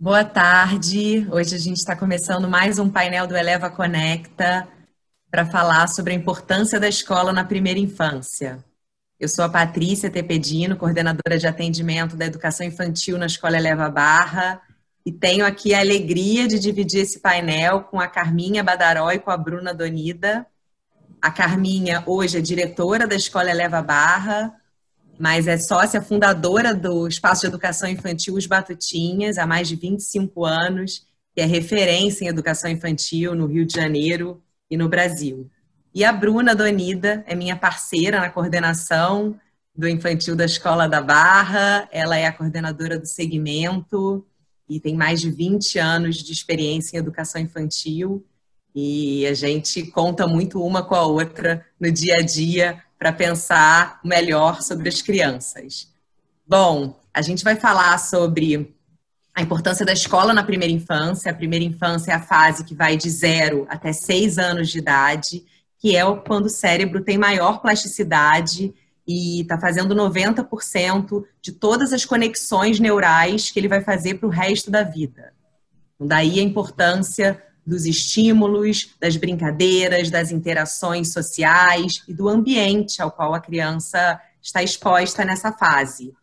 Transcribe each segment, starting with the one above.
Boa tarde. Hoje a gente está começando mais um painel do Eleva Conecta para falar sobre a importância da escola na primeira infância. Eu sou a Patrícia Tepedino, coordenadora de atendimento da educação infantil na Escola Eleva Barra, e tenho aqui a alegria de dividir esse painel com a Carminha Badaró e com a Bruna Donida. A Carminha hoje é diretora da Escola Eleva Barra, mas é sócia fundadora do Espaço de Educação Infantil Os Batutinhas há mais de 25 anos, que é referência em educação infantil no Rio de Janeiro e no Brasil. E a Bruna Donida é minha parceira na coordenação do infantil da Escola da Barra, ela é a coordenadora do segmento e tem mais de 20 anos de experiência em educação infantil, e a gente conta muito uma com a outra no dia a dia para pensar melhor sobre as crianças. Bom, a gente vai falar sobre a importância da escola na primeira infância. A primeira infância é a fase que vai de 0 até 6 anos de idade, que é quando o cérebro tem maior plasticidade e está fazendo 90% de todas as conexões neurais que ele vai fazer para o resto da vida. Daí a importância dos estímulos, das brincadeiras, das interações sociais e do ambiente ao qual a criança está exposta nessa fase.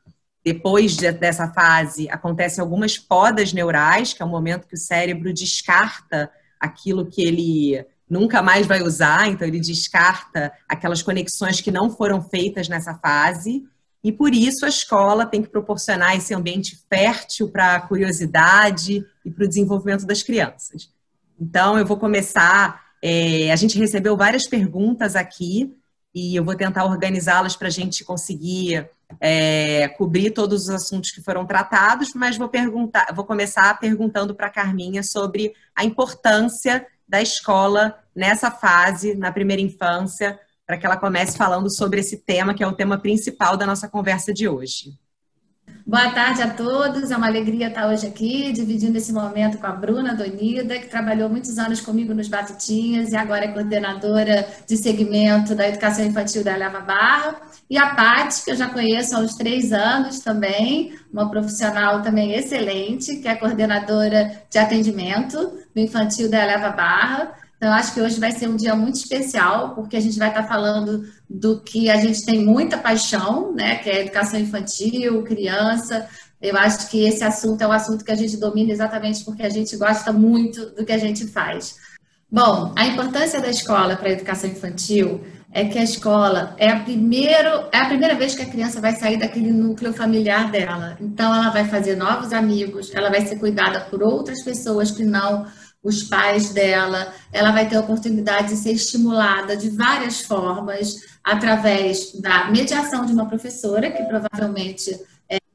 Depois dessa fase, acontecem algumas podas neurais, que é o momento que o cérebro descarta aquilo que ele nunca mais vai usar, então ele descarta aquelas conexões que não foram feitas nessa fase, e por isso a escola tem que proporcionar esse ambiente fértil para a curiosidade e para o desenvolvimento das crianças. Então, eu vou começar. A gente recebeu várias perguntas aqui e eu vou tentar organizá-las para a gente conseguir cobrir todos os assuntos que foram tratados, mas vou começar perguntando para a Carminha sobre a importância da escola nessa fase, na primeira infância, para que ela comece falando sobre esse tema, que é o tema principal da nossa conversa de hoje. Boa tarde a todos, é uma alegria estar hoje aqui, dividindo esse momento com a Bruna Donida, que trabalhou muitos anos comigo nos Batutinhas e agora é coordenadora de segmento da educação infantil da Eleva Barra, e a Paty, que eu já conheço há uns 3 anos também, uma profissional também excelente, que é coordenadora de atendimento do infantil da Eleva Barra. Então, acho que hoje vai ser um dia muito especial, porque a gente vai estar falando do que a gente tem muita paixão, né, que é a educação infantil, criança. Eu acho que esse assunto é um assunto que a gente domina exatamente porque a gente gosta muito do que a gente faz. Bom, a importância da escola para a educação infantil é que a escola é a primeira vez que a criança vai sair daquele núcleo familiar dela. Então, ela vai fazer novos amigos, ela vai ser cuidada por outras pessoas que não os pais dela, ela vai ter a oportunidade de ser estimulada de várias formas, através da mediação de uma professora, que provavelmente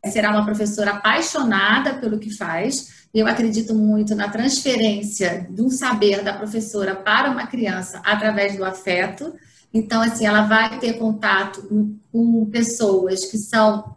será uma professora apaixonada pelo que faz. Eu acredito muito na transferência do saber da professora para uma criança através do afeto. Então, assim, ela vai ter contato com pessoas que são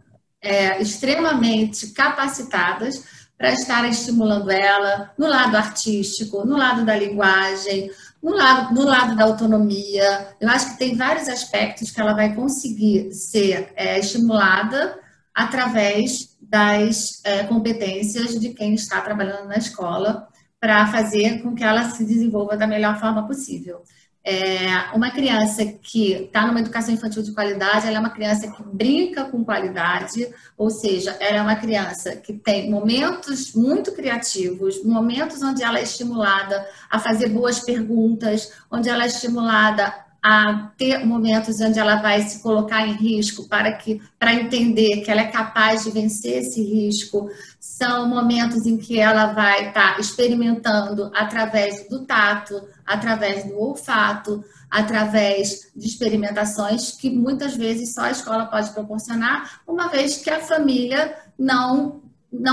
extremamente capacitadas para estar estimulando ela no lado artístico, no lado da linguagem, no lado da autonomia. Eu acho que tem vários aspectos que ela vai conseguir ser estimulada através das competências de quem está trabalhando na escola para fazer com que ela se desenvolva da melhor forma possível. Uma criança que está numa educação infantil de qualidade, ela é uma criança que brinca com qualidade, ou seja, ela é uma criança que tem momentos muito criativos, momentos onde ela é estimulada a fazer boas perguntas, onde ela é estimulada a ter momentos onde ela vai se colocar em risco para entender que ela é capaz de vencer esse risco. São momentos em que ela vai estar experimentando através do tato, através do olfato, através de experimentações que muitas vezes só a escola pode proporcionar, uma vez que a família não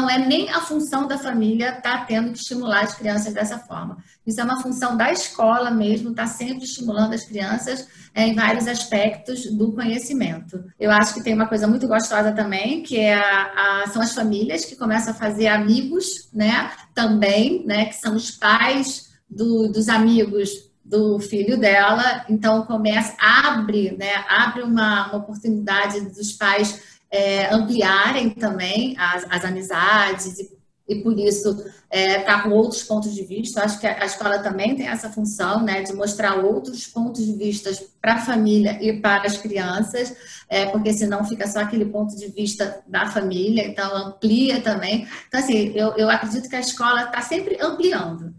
é nem a função da família estar tendo que estimular as crianças dessa forma. Isso é uma função da escola mesmo, estar sempre estimulando as crianças em vários aspectos do conhecimento. Eu acho que tem uma coisa muito gostosa também, que são as famílias que começam a fazer amigos, né, também, né, que são os pais dos amigos do filho dela. Então, abre uma oportunidade dos pais ampliarem também as amizades e por isso está com outros pontos de vista. Eu acho que a escola também tem essa função, né, de mostrar outros pontos de vista para a família e para as crianças, porque senão fica só aquele ponto de vista da família, então amplia também. Então, assim, eu acredito que a escola está sempre ampliando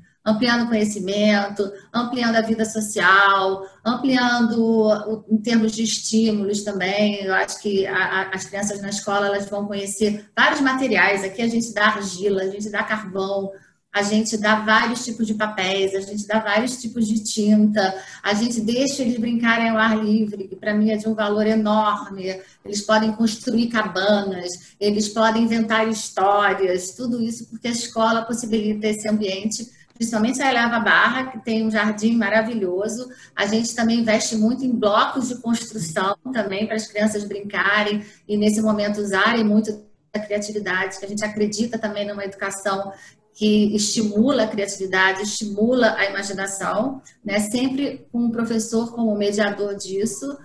conhecimento, ampliando a vida social, ampliando em termos de estímulos também. Eu acho que as crianças na escola elas vão conhecer vários materiais. Aqui a gente dá argila, a gente dá carvão, a gente dá vários tipos de papéis, a gente dá vários tipos de tinta, a gente deixa eles brincarem ao ar livre, que para mim é de um valor enorme. Eles podem construir cabanas, eles podem inventar histórias, tudo isso porque a escola possibilita esse ambiente. Principalmente a Eleva Barra, que tem um jardim maravilhoso. A gente também investe muito em blocos de construção também, para as crianças brincarem e, nesse momento, usarem muito da criatividade, que a gente acredita também numa educação que estimula a criatividade, estimula a imaginação, né? Sempre com o professor como mediador disso.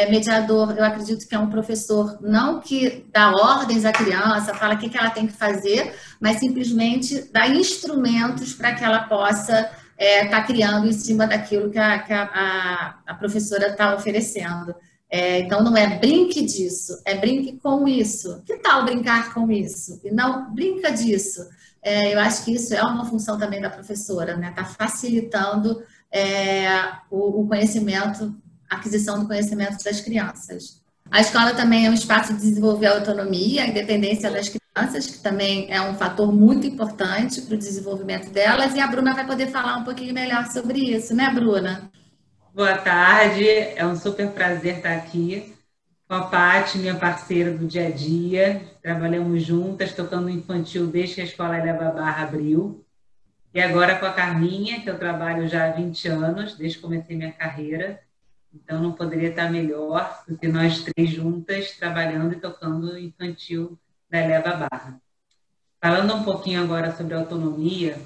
Mediador, eu acredito que é um professor não que dá ordens à criança, fala o que ela tem que fazer, mas simplesmente dá instrumentos para que ela possa estar criando em cima daquilo que a professora está oferecendo. Então, não é brinque disso, é brinque com isso. Que tal brincar com isso? E não brinca disso. Eu acho que isso é uma função também da professora, né? Está facilitando o conhecimento, a aquisição do conhecimento das crianças. A escola também é um espaço de desenvolver a autonomia, a independência das crianças, que também é um fator muito importante para o desenvolvimento delas, e a Bruna vai poder falar um pouquinho melhor sobre isso, né, Bruna? Boa tarde, é um super prazer estar aqui com a Paty, minha parceira do dia a dia. Trabalhamos juntas, tocando infantil desde que a Escola Eleva Barra abriu. E agora com a Carminha, que eu trabalho já há 20 anos, desde que comecei minha carreira. Então, não poderia estar melhor do que nós três juntas, trabalhando e tocando infantil da Eleva Barra. Falando um pouquinho agora sobre autonomia,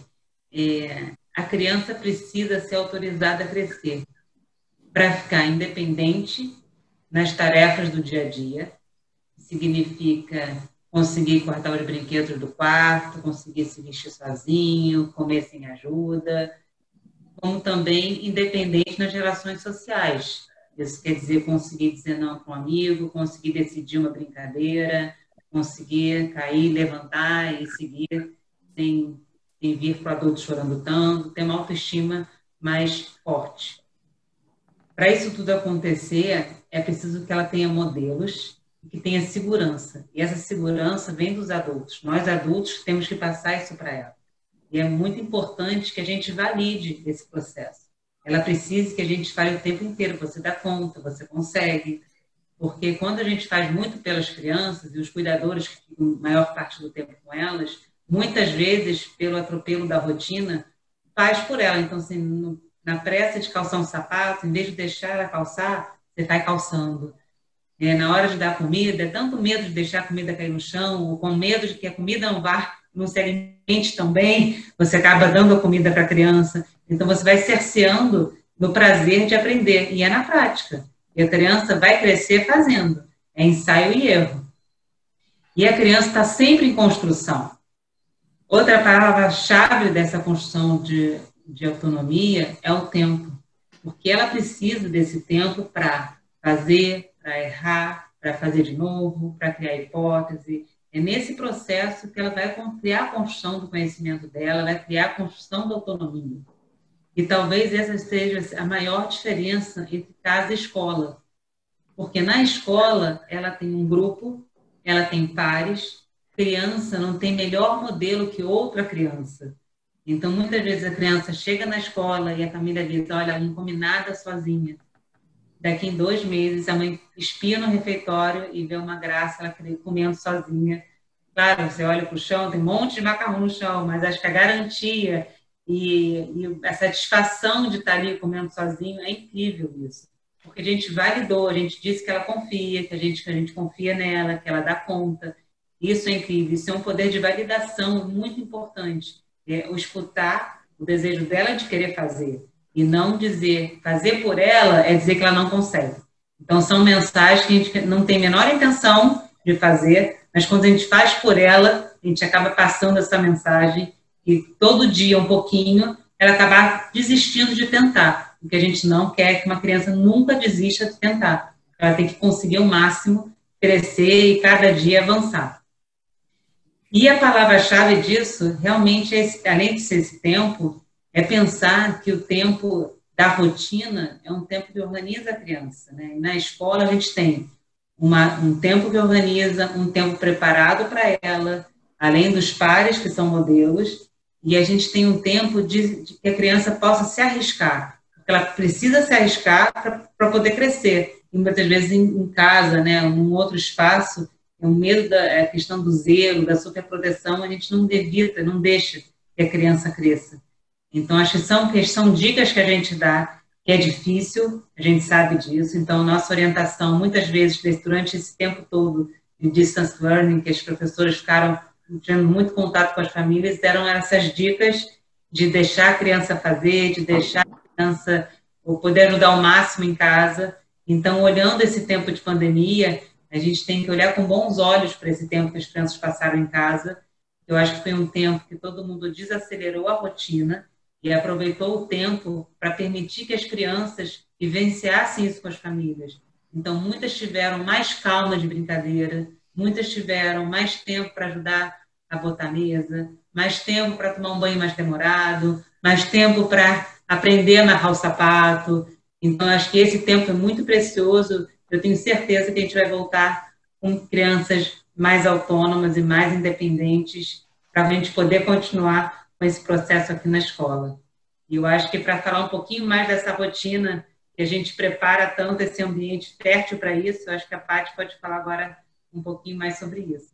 a criança precisa ser autorizada a crescer para ficar independente nas tarefas do dia a dia. Significa conseguir cortar os brinquedos do quarto, conseguir se vestir sozinho, comer sem ajuda, como também independente nas relações sociais. Isso quer dizer conseguir dizer não para um amigo, conseguir decidir uma brincadeira, conseguir cair, levantar e seguir sem vir para o adulto chorando tanto, ter uma autoestima mais forte. Para isso tudo acontecer, é preciso que ela tenha modelos e que tenha segurança. E essa segurança vem dos adultos. Nós, adultos, temos que passar isso para ela. E é muito importante que a gente valide esse processo. Ela precisa que a gente fale o tempo inteiro. Você dá conta, você consegue. Porque quando a gente faz muito pelas crianças, e os cuidadores que ficam a maior parte do tempo com elas, muitas vezes, pelo atropelo da rotina, faz por ela. Então, assim, na pressa de calçar um sapato, em vez de deixar ela calçar, você vai calçando. Na hora de dar comida, é tanto medo de deixar a comida cair no chão, ou com medo de que a comida não se alimente tão bem, você acaba dando a comida para a criança. Então, você vai cerceando do prazer de aprender. E é na prática. E a criança vai crescer fazendo. É ensaio e erro. E a criança está sempre em construção. Outra palavra-chave dessa construção de autonomia é o tempo. Porque ela precisa desse tempo para fazer, para errar, para fazer de novo, para criar hipótese. É nesse processo que ela vai criar a construção do conhecimento dela, vai criar a construção da autonomia. E talvez essa seja a maior diferença entre casa e escola. Porque na escola, ela tem um grupo, ela tem pares, criança não tem melhor modelo que outra criança. Então, muitas vezes a criança chega na escola e a família diz, olha, ela não come nada sozinha. Daqui em 2 meses, a mãe espia no refeitório e vê uma graça, ela comendo sozinha. Claro, você olha para o chão, tem um monte de macarrão no chão, mas acho que a garantia e a satisfação de estar ali comendo sozinho é incrível isso. Porque a gente validou, a gente disse que ela confia, que a gente confia nela, que ela dá conta. Isso é incrível, isso é um poder de validação muito importante. O escutar o desejo dela de querer fazer. E não dizer, fazer por ela é dizer que ela não consegue. Então, são mensagens que a gente não tem a menor intenção de fazer, mas quando a gente faz por ela, a gente acaba passando essa mensagem e todo dia um pouquinho, ela acabar desistindo de tentar, porque a gente não quer que uma criança nunca desista de tentar. Ela tem que conseguir o máximo, crescer e cada dia avançar. E a palavra-chave disso, realmente, além de ser esse tempo, é pensar que o tempo da rotina é um tempo que organiza a criança, né? E na escola a gente tem um tempo que organiza, um tempo preparado para ela, além dos pares que são modelos, e a gente tem um tempo de que a criança possa se arriscar, porque ela precisa se arriscar para poder crescer. E muitas vezes em casa, né, num outro espaço, o medo da questão do zelo, da superproteção, a gente não evita, não deixa que a criança cresça. Então, acho que são dicas que a gente dá, que é difícil, a gente sabe disso. Então, nossa orientação, muitas vezes, durante esse tempo todo de distance learning, que as professoras ficaram tendo muito contato com as famílias, deram essas dicas de deixar a criança fazer, de deixar a criança ou poder ajudar ao máximo em casa. Então, olhando esse tempo de pandemia, a gente tem que olhar com bons olhos para esse tempo que as crianças passaram em casa. Eu acho que foi um tempo que todo mundo desacelerou a rotina e aproveitou o tempo para permitir que as crianças vivenciassem isso com as famílias. Então, muitas tiveram mais calma de brincadeira, muitas tiveram mais tempo para ajudar a botar a mesa, mais tempo para tomar um banho mais demorado, mais tempo para aprender a amarrar o sapato. Então, acho que esse tempo é muito precioso. Eu tenho certeza que a gente vai voltar com crianças mais autônomas e mais independentes para a gente poder continuar com esse processo aqui na escola. E eu acho que para falar um pouquinho mais dessa rotina, que a gente prepara tanto esse ambiente fértil para isso, eu acho que a Paty pode falar agora um pouquinho mais sobre isso.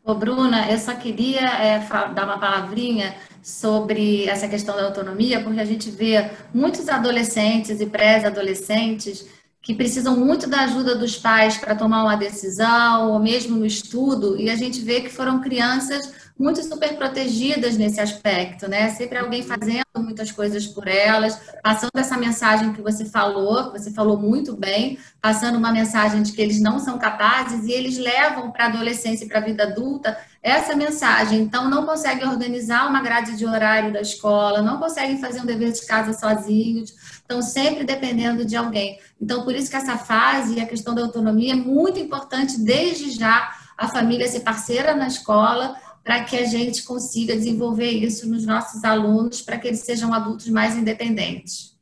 Ô, Bruna, eu só queria dar uma palavrinha sobre essa questão da autonomia, porque a gente vê muitos adolescentes e pré-adolescentes que precisam muito da ajuda dos pais para tomar uma decisão, ou mesmo no estudo, e a gente vê que foram crianças muito super protegidas nesse aspecto, né? Sempre alguém fazendo muitas coisas por elas, passando essa mensagem que você falou muito bem, passando uma mensagem de que eles não são capazes, e eles levam para a adolescência e para a vida adulta essa mensagem. Então, não conseguem organizar uma grade de horário da escola, não conseguem fazer um dever de casa sozinhos, estão sempre dependendo de alguém. Então, por isso que essa fase e a questão da autonomia é muito importante, desde já, a família ser parceira na escola, para que a gente consiga desenvolver isso nos nossos alunos, para que eles sejam adultos mais independentes.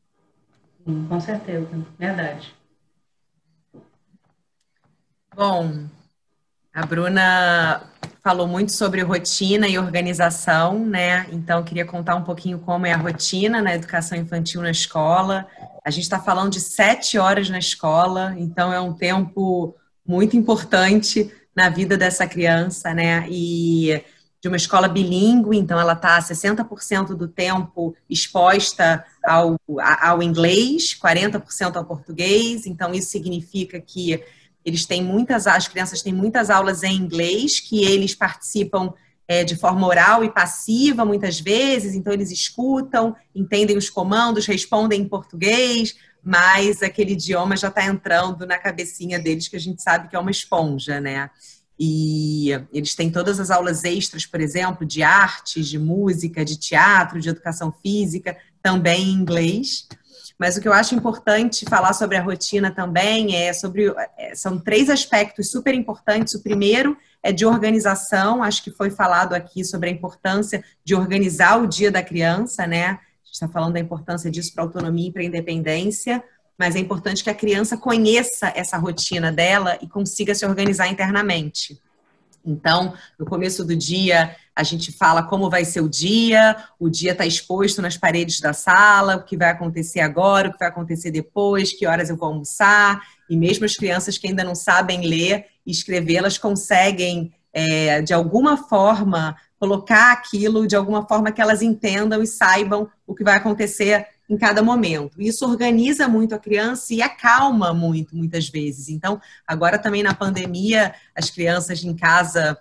Com certeza, verdade. Bom, a Bruna falou muito sobre rotina e organização, né? Então, eu queria contar um pouquinho como é a rotina na educação infantil na escola. A gente está falando de 7 horas na escola, então é um tempo muito importante na vida dessa criança, né? E de uma escola bilíngue, então ela está 60% do tempo exposta ao inglês, 40% ao português, então isso significa que as crianças têm muitas aulas em inglês, que eles participam de forma oral e passiva, muitas vezes, então eles escutam, entendem os comandos, respondem em português, mas aquele idioma já está entrando na cabecinha deles, que a gente sabe que é uma esponja, né? E eles têm todas as aulas extras, por exemplo, de artes, de música, de teatro, de educação física, também em inglês. Mas o que eu acho importante falar sobre a rotina também são 3 aspectos super importantes. O primeiro é de organização, acho que foi falado aqui sobre a importância de organizar o dia da criança, né? A gente está falando da importância disso para a autonomia e para a independência, mas é importante que a criança conheça essa rotina dela e consiga se organizar internamente. Então, no começo do dia, a gente fala como vai ser o dia está exposto nas paredes da sala, o que vai acontecer agora, o que vai acontecer depois, que horas eu vou almoçar, e mesmo as crianças que ainda não sabem ler e escrever, elas conseguem, de alguma forma, colocar aquilo de alguma forma que elas entendam e saibam o que vai acontecer em cada momento. Isso organiza muito a criança e acalma muito, muitas vezes. Então, agora também na pandemia, as crianças em casa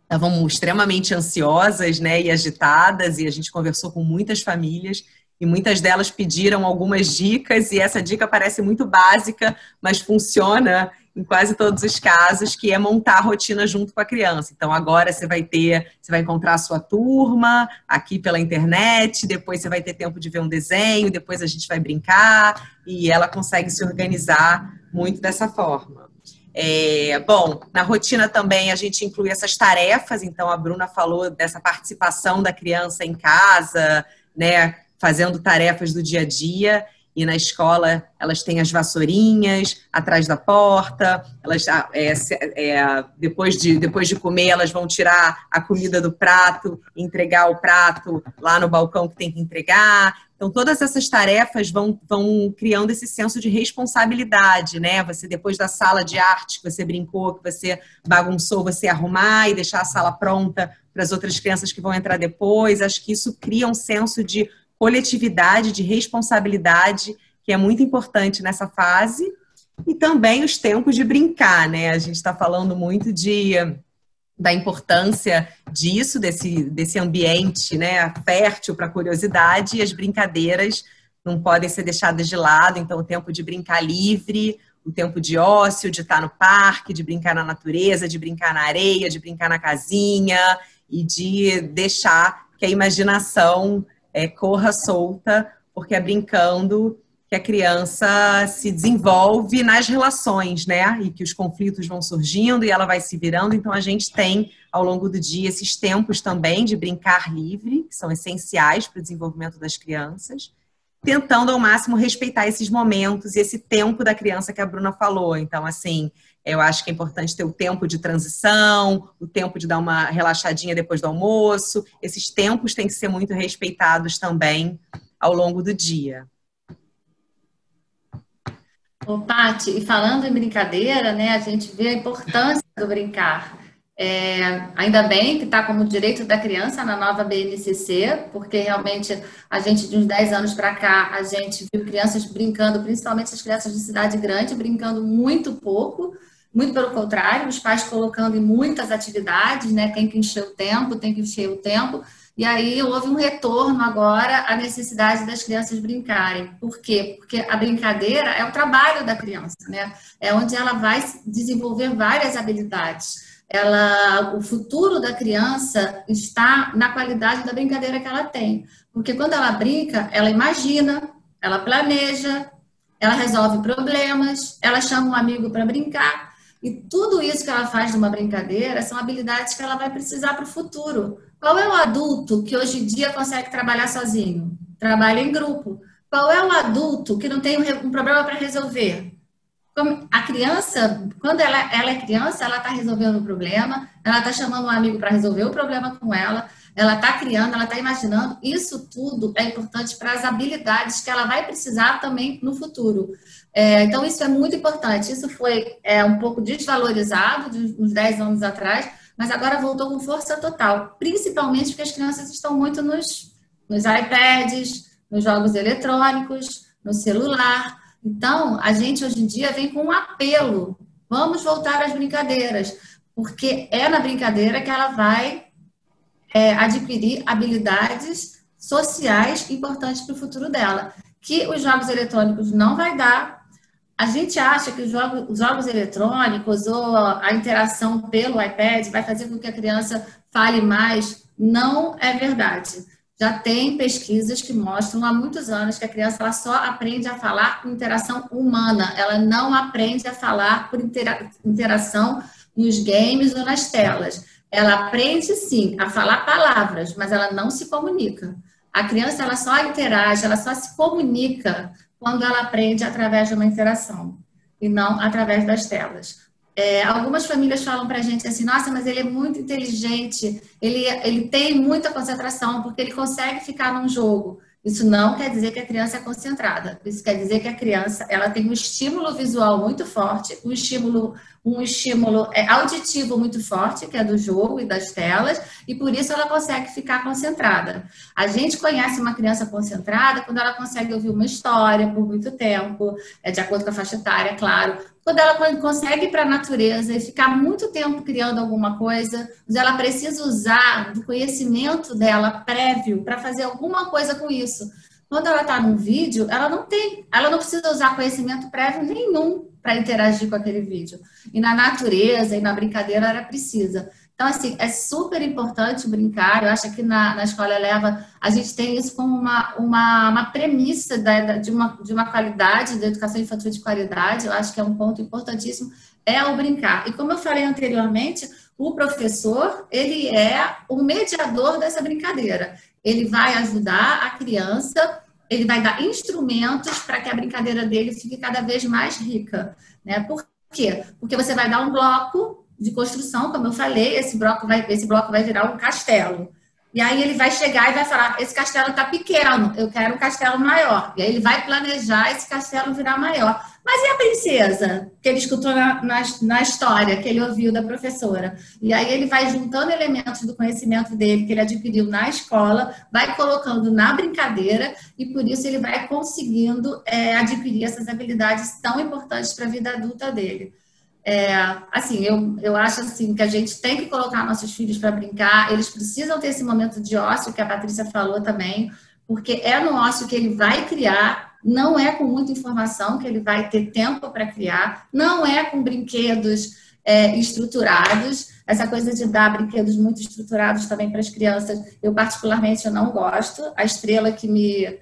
estavam extremamente ansiosas, né, e agitadas, e a gente conversou com muitas famílias, e muitas delas pediram algumas dicas, e essa dica parece muito básica, mas funciona em quase todos os casos, que é montar a rotina junto com a criança. Então, agora você vai encontrar a sua turma aqui pela internet, depois você vai ter tempo de ver um desenho, depois a gente vai brincar, e ela consegue se organizar muito dessa forma. Bom, na rotina também a gente inclui essas tarefas, então a Bruna falou dessa participação da criança em casa, né, fazendo tarefas do dia a dia, e na escola elas têm as vassourinhas atrás da porta, elas, depois de comer, elas vão tirar a comida do prato, entregar o prato lá no balcão que tem que entregar. Então, todas essas tarefas vão criando esse senso de responsabilidade, né? Você, depois da sala de arte que você brincou, que você bagunçou, você arrumar e deixar a sala pronta para as outras crianças que vão entrar depois. Acho que isso cria um senso de coletividade, de responsabilidade, que é muito importante nessa fase. E também os tempos de brincar, né? A gente está falando muito da importância disso, desse ambiente, né, fértil para a curiosidade, e as brincadeiras não podem ser deixadas de lado. Então, o tempo de brincar livre, o tempo de ócio, de estar no parque, de brincar na natureza, de brincar na areia, de brincar na casinha, e de deixar que a imaginação corra solta, porque é brincando que a criança se desenvolve nas relações, né? E que os conflitos vão surgindo e ela vai se virando. Então, a gente tem, ao longo do dia, esses tempos também de brincar livre, que são essenciais para o desenvolvimento das crianças, tentando ao máximo respeitar esses momentos e esse tempo da criança que a Bruna falou. Então, assim, eu acho que é importante ter o tempo de transição, o tempo de dar uma relaxadinha depois do almoço. Esses tempos têm que ser muito respeitados também ao longo do dia. Ô, Paty, e falando em brincadeira, né, a gente vê a importância do brincar. Ainda bem que está como direito da criança na nova BNCC, porque realmente a gente, de uns 10 anos para cá, a gente viu crianças brincando, principalmente as crianças de cidade grande, brincando muito pouco, muito pelo contrário, os pais colocando em muitas atividades, né, tem que encher o tempo, e aí houve um retorno agora à necessidade das crianças brincarem. Por quê? Porque a brincadeira é o trabalho da criança, né? É onde ela vai desenvolver várias habilidades. O futuro da criança está na qualidade da brincadeira que ela tem. Porque quando ela brinca, ela imagina, ela planeja, ela resolve problemas, ela chama um amigo para brincar. E tudo isso que ela faz numa brincadeira são habilidades que ela vai precisar para o futuro. Qual é o adulto que hoje em dia consegue trabalhar sozinho? Trabalha em grupo. Qual é o adulto que não tem um problema para resolver? A criança, quando ela é criança, ela está resolvendo o problema, ela está chamando um amigo para resolver o problema com ela está criando, ela está imaginando. Isso tudo é importante para as habilidades que ela vai precisar também no futuro. Então, isso é muito importante. Isso foi um pouco desvalorizado uns 10 anos atrás, mas agora voltou com força total, principalmente porque as crianças estão muito nos iPads, nos jogos eletrônicos, no celular. Então, a gente hoje em dia vem com um apelo, vamos voltar às brincadeiras, porque é na brincadeira que ela vai adquirir habilidades sociais importantes para o futuro dela, que os jogos eletrônicos não vai dar. A gente acha que os jogos eletrônicos ou a interação pelo iPad vai fazer com que a criança fale mais. Não é verdade. Já tem pesquisas que mostram há muitos anos que a criança ela só aprende a falar por interação humana. Ela não aprende a falar por interação nos games ou nas telas. Ela aprende, sim, a falar palavras, mas ela não se comunica. A criança ela só interage, ela só se comunica quando ela aprende através de uma interação e não através das telas. Algumas famílias falam para a gente assim, nossa, mas ele é muito inteligente, ele tem muita concentração porque ele consegue ficar num jogo. Isso não quer dizer que a criança é concentrada. Isso quer dizer que a criança ela tem um estímulo visual muito forte, um estímulo auditivo muito forte, que é do jogo e das telas, e por isso ela consegue ficar concentrada. A gente conhece uma criança concentrada quando ela consegue ouvir uma história por muito tempo, de acordo com a faixa etária, claro. Quando ela consegue ir para a natureza e ficar muito tempo criando alguma coisa, mas ela precisa usar do conhecimento dela prévio para fazer alguma coisa com isso. Quando ela está num vídeo, ela não precisa usar conhecimento prévio nenhum para interagir com aquele vídeo. E na natureza e na brincadeira ela precisa. Então, assim, é super importante brincar. Eu acho que na Escola Eleva a gente tem isso como uma premissa de uma qualidade, da educação infantil de qualidade. Eu acho que é um ponto importantíssimo, é o brincar. E como eu falei anteriormente, o professor, ele é o mediador dessa brincadeira. Ele vai ajudar a criança, ele vai dar instrumentos para que a brincadeira dele fique cada vez mais rica, né? Por quê? Porque você vai dar um bloco de construção, como eu falei, esse bloco vai virar um castelo. E aí ele vai chegar e vai falar, esse castelo está pequeno, eu quero um castelo maior. E aí ele vai planejar esse castelo virar maior. Mas e a princesa que ele escutou na história, que ele ouviu da professora? E aí ele vai juntando elementos do conhecimento dele, que ele adquiriu na escola, vai colocando na brincadeira, e por isso ele vai conseguindo adquirir essas habilidades tão importantes para a vida adulta dele. Assim, eu acho assim, que a gente tem que colocar nossos filhos para brincar, eles precisam ter esse momento de ócio, que a Patrícia falou também, porque é no ócio que ele vai criar, não é com muita informação que ele vai ter tempo para criar, não é com brinquedos estruturados, essa coisa de dar brinquedos muito estruturados também para as crianças, eu particularmente não gosto, a Estrela que me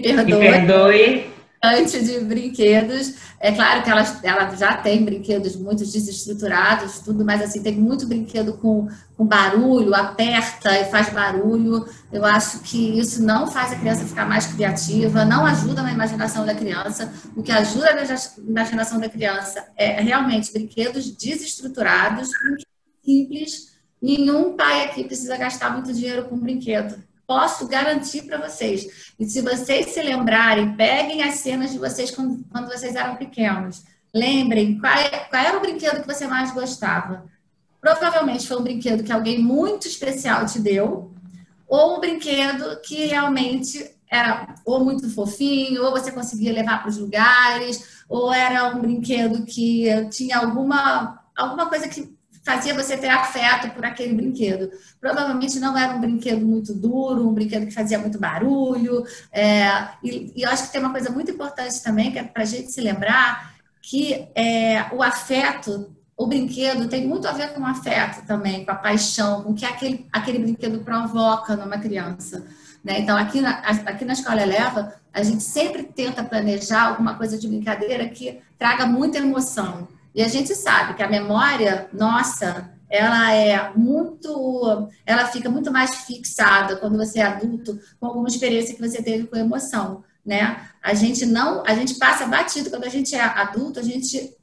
perdoe. Antes de brinquedos, é claro que ela já tem brinquedos muito desestruturados, tudo, mas assim, tem muito brinquedo com barulho, aperta e faz barulho. Eu acho que isso não faz a criança ficar mais criativa, não ajuda na imaginação da criança. O que ajuda na imaginação da criança é realmente brinquedos desestruturados, simples. Nenhum pai aqui precisa gastar muito dinheiro com brinquedo. Posso garantir para vocês. E se vocês se lembrarem, peguem as cenas de vocês quando vocês eram pequenos. Lembrem qual era o brinquedo que você mais gostava. Provavelmente foi um brinquedo que alguém muito especial te deu, ou um brinquedo que realmente era ou muito fofinho, ou você conseguia levar para os lugares, ou era um brinquedo que tinha alguma coisa que fazia você ter afeto por aquele brinquedo. Provavelmente não era um brinquedo muito duro, um brinquedo que fazia muito barulho. E eu acho que tem uma coisa muito importante também, que é para a gente se lembrar que o afeto, o brinquedo tem muito a ver com o afeto também, com a paixão, com o que aquele brinquedo provoca numa criança. Né? Então, aqui na Escola Eleva, a gente sempre tenta planejar alguma coisa de brincadeira que traga muita emoção. E a gente sabe que a memória nossa, ela fica muito mais fixada quando você é adulto com alguma experiência que você teve com emoção, né? A gente passa batido quando a gente é adulto, a gente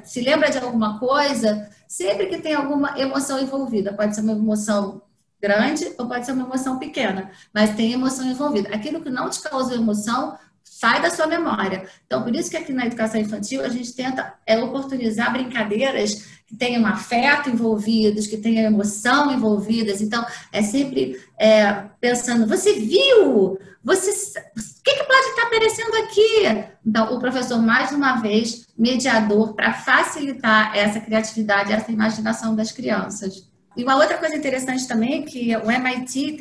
se lembra de alguma coisa sempre que tem alguma emoção envolvida. Pode ser uma emoção grande ou pode ser uma emoção pequena, mas tem emoção envolvida. Aquilo que não te causou emoção sai da sua memória. Então, por isso que aqui na educação infantil a gente tenta oportunizar brincadeiras que tenham afeto envolvidos, que tenham emoção envolvidas. Então, é sempre pensando, você viu? O que pode estar aparecendo aqui? Então, o professor, mais uma vez, mediador para facilitar essa criatividade, essa imaginação das crianças. E uma outra coisa interessante também é que o MIT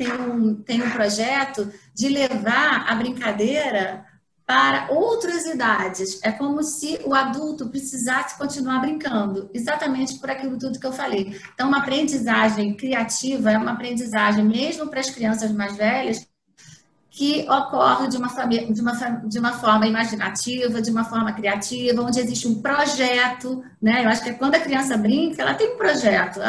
tem um projeto de levar a brincadeira para outras idades. É como se o adulto precisasse continuar brincando, exatamente por aquilo tudo que eu falei. Então, uma aprendizagem criativa é uma aprendizagem, mesmo para as crianças mais velhas, que ocorre de uma forma imaginativa, de uma forma criativa, onde existe um projeto, né? Eu acho que quando a criança brinca, ela tem um projeto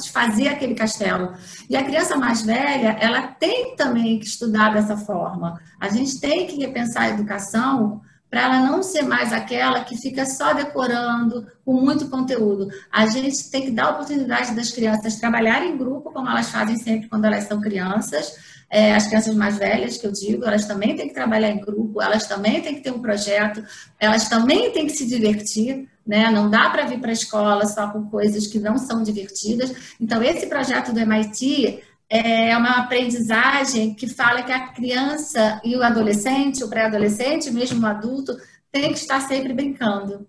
de fazer aquele castelo. E a criança mais velha, ela tem também que estudar dessa forma. A gente tem que repensar a educação para ela não ser mais aquela que fica só decorando com muito conteúdo. A gente tem que dar a oportunidade das crianças trabalharem em grupo, como elas fazem sempre quando elas são crianças. As crianças mais velhas, que eu digo, elas também têm que trabalhar em grupo, elas também têm que ter um projeto, elas também têm que se divertir, né? Não dá para vir para a escola só com coisas que não são divertidas. Então, esse projeto do MIT é uma aprendizagem que fala que a criança e o adolescente, o pré-adolescente, mesmo o adulto, tem que estar sempre brincando.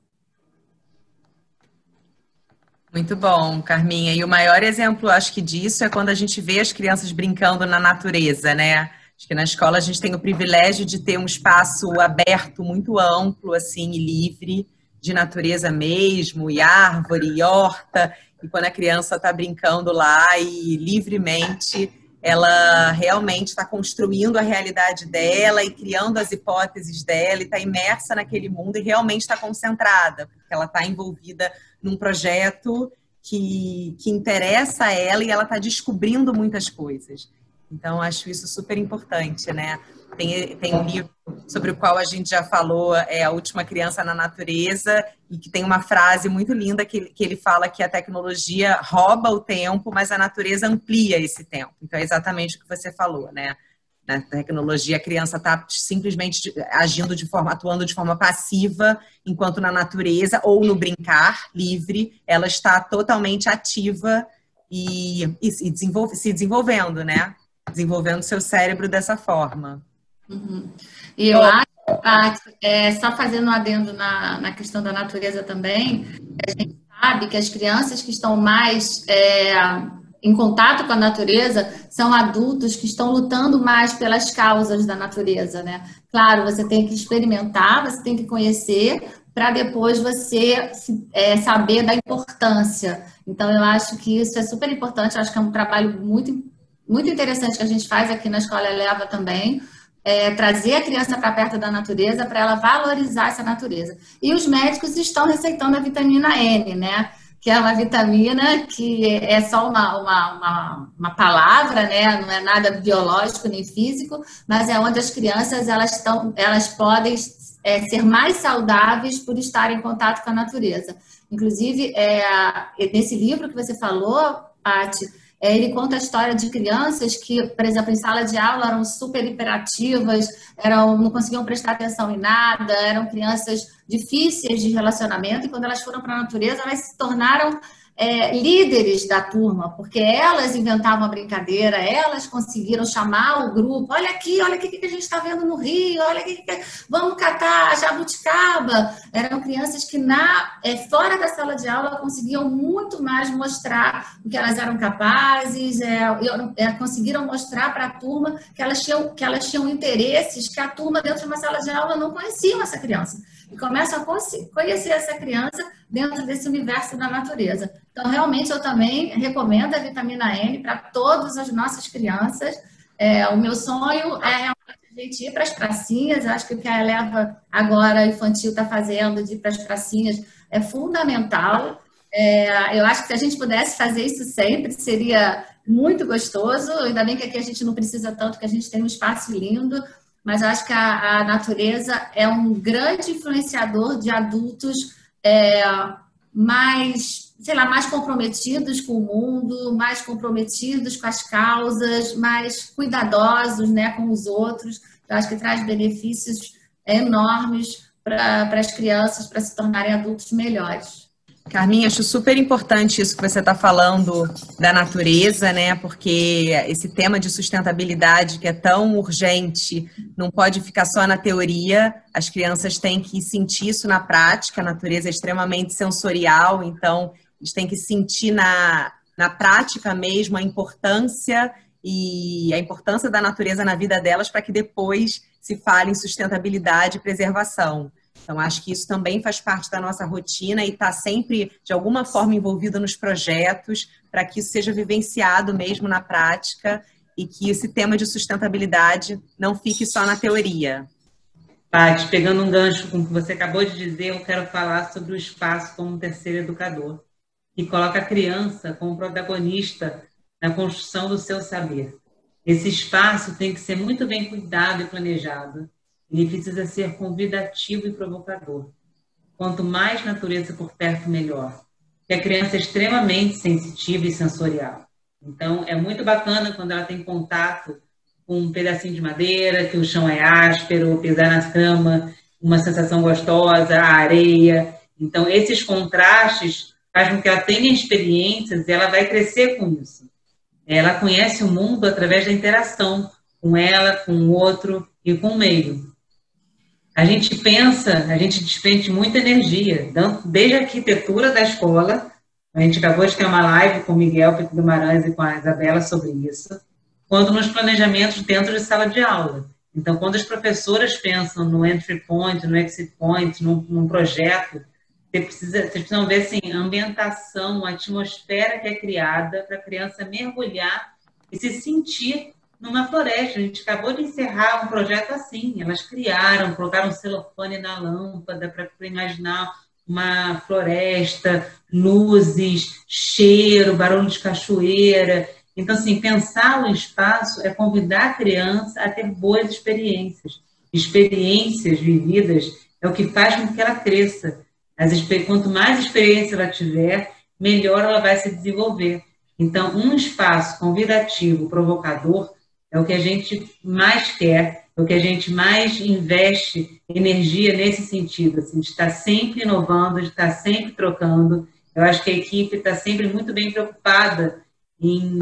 Muito bom, Carminha. E o maior exemplo, acho que disso, é quando a gente vê as crianças brincando na natureza, né? Acho que na escola a gente tem o privilégio de ter um espaço aberto, muito amplo, assim, e livre, de natureza mesmo, e árvore, e horta, e quando a criança está brincando lá e livremente, ela realmente está construindo a realidade dela e criando as hipóteses dela, e está imersa naquele mundo e realmente está concentrada, porque ela está envolvida num projeto que interessa a ela e ela está descobrindo muitas coisas. Então, acho isso super importante, né? Tem um livro sobre o qual a gente já falou, A Última Criança na Natureza, e que tem uma frase muito linda que ele fala que a tecnologia rouba o tempo, mas a natureza amplia esse tempo. Então, é exatamente o que você falou, né? Na tecnologia, a criança está simplesmente atuando de forma passiva, enquanto na natureza, ou no brincar livre, ela está totalmente ativa e se desenvolvendo, né? Desenvolvendo seu cérebro dessa forma. Uhum. E eu acho, só fazendo um adendo na questão da natureza também, a gente sabe que as crianças que estão mais em contato com a natureza são adultos que estão lutando mais pelas causas da natureza, né? Claro, você tem que experimentar, você tem que conhecer, para depois você saber da importância. Então, eu acho que isso é super importante, eu acho que é um trabalho muito interessante que a gente faz aqui na Escola Eleva também, trazer a criança para perto da natureza, para ela valorizar essa natureza. E os médicos estão receitando a vitamina N, né? Que é uma vitamina que é só uma palavra, né? Não é nada biológico nem físico, mas é onde as crianças elas podem ser mais saudáveis por estar em contato com a natureza. Inclusive, nesse livro que você falou, Paty, ele conta a história de crianças que, por exemplo, em sala de aula eram super hiperativas, não conseguiam prestar atenção em nada, eram crianças difíceis de relacionamento, e quando elas foram para a natureza, elas se tornaram líderes da turma, porque elas inventavam a brincadeira, elas conseguiram chamar o grupo, olha aqui o que a gente está vendo no rio, olha aqui, vamos catar a jabuticaba. Eram crianças que fora da sala de aula conseguiam muito mais mostrar o que elas eram capazes, conseguiram mostrar para a turma que elas tinham interesses que a turma dentro de uma sala de aula não conheciam essa criança. E começam a conhecer essa criança dentro desse universo da natureza. Então, realmente, eu também recomendo a vitamina N para todas as nossas crianças. O meu sonho é realmente a gente ir para as pracinhas. Acho que o que a Eleva agora infantil está fazendo de ir para as pracinhas é fundamental. Eu acho que se a gente pudesse fazer isso sempre, seria muito gostoso. Ainda bem que aqui a gente não precisa tanto, que a gente tem um espaço lindo. Mas acho que a natureza é um grande influenciador de adultos mais comprometidos com o mundo, mais comprometidos com as causas, mais cuidadosos, né, com os outros. Eu acho que traz benefícios enormes para as crianças, para se tornarem adultos melhores. Carminha, acho super importante isso que você está falando da natureza, né? Porque esse tema de sustentabilidade que é tão urgente não pode ficar só na teoria. As crianças têm que sentir isso na prática. A natureza é extremamente sensorial, então eles têm que sentir na prática mesmo a importância da natureza na vida delas, para que depois se fale em sustentabilidade e preservação. Então, acho que isso também faz parte da nossa rotina e está sempre, de alguma forma, envolvido nos projetos, para que isso seja vivenciado mesmo na prática e que esse tema de sustentabilidade não fique só na teoria. Paty, pegando um gancho com o que você acabou de dizer, eu quero falar sobre o espaço como terceiro educador, que coloca a criança como protagonista na construção do seu saber. Esse espaço tem que ser muito bem cuidado e planejado. Ele precisa ser convidativo e provocador. Quanto mais natureza por perto, melhor. Porque a criança é extremamente sensitiva e sensorial. Então, é muito bacana quando ela tem contato com um pedacinho de madeira, que o chão é áspero, pisar na cama, uma sensação gostosa, a areia. Então, esses contrastes fazem com que ela tenha experiências e ela vai crescer com isso. Ela conhece o mundo através da interação com ela, com o outro e com o meio. A gente despende muita energia, desde a arquitetura da escola. A gente acabou de ter uma live com o Miguel Pico Guimarães e com a Isabela sobre isso. quanto nos planejamentos dentro de sala de aula. Então, quando as professoras pensam no entry point, no exit point, num projeto, vocês precisam ver assim, a ambientação, a atmosfera que é criada para a criança mergulhar e se sentir numa floresta. A gente acabou de encerrar um projeto assim, elas criaram, colocaram celofane na lâmpada para imaginar uma floresta, luzes, cheiro, barulho de cachoeira. Então, assim, pensar o espaço é convidar a criança a ter boas experiências. Experiências vividas é o que faz com que ela cresça. Quanto mais experiência ela tiver, melhor ela vai se desenvolver. Então, um espaço convidativo, provocador, é o que a gente mais quer, é o que a gente mais investe energia nesse sentido, assim, de estar sempre inovando, de estar sempre trocando. Eu acho que a equipe está sempre muito bem preocupada em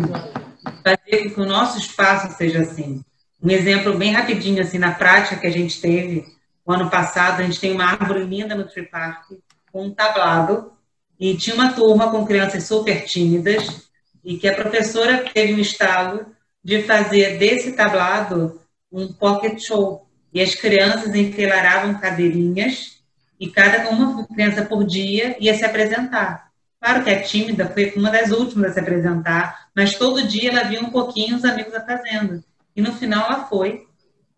fazer com que o nosso espaço seja assim. Um exemplo bem rapidinho, assim, na prática que a gente teve, o ano passado, a gente tem uma árvore linda no Tree Park, com um tablado, e tinha uma turma com crianças super tímidas, e que a professora teve um estalo de fazer desse tablado um pocket show. E as crianças enfileiravam cadeirinhas, e cada uma criança por dia ia se apresentar. Claro que a tímida foi uma das últimas a se apresentar, mas todo dia ela via um pouquinho os amigos a fazendo. E no final ela foi.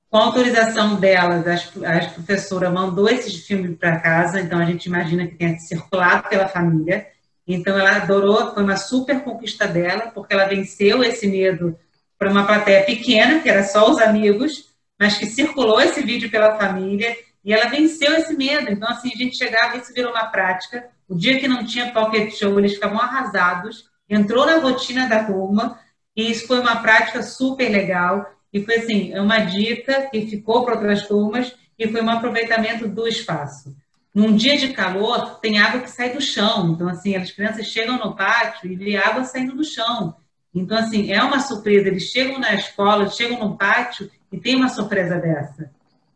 Com a autorização delas, a professora mandou esses filmes para casa, então a gente imagina que tenha circulado pela família. Então ela adorou, foi uma super conquista dela, porque ela venceu esse medo para uma plateia pequena, que era só os amigos, mas que circulou esse vídeo pela família, e ela venceu esse medo. Então, assim, a gente chegava e isso virou uma prática. O dia que não tinha pocket show, eles ficavam arrasados, entrou na rotina da turma, e isso foi uma prática super legal. E foi assim, é uma dica que ficou para outras turmas e foi um aproveitamento do espaço. Num dia de calor, tem água que sai do chão. Então, assim, as crianças chegam no pátio e vê água saindo do chão. Então, assim, é uma surpresa. Eles chegam na escola, chegam no pátio e tem uma surpresa dessa.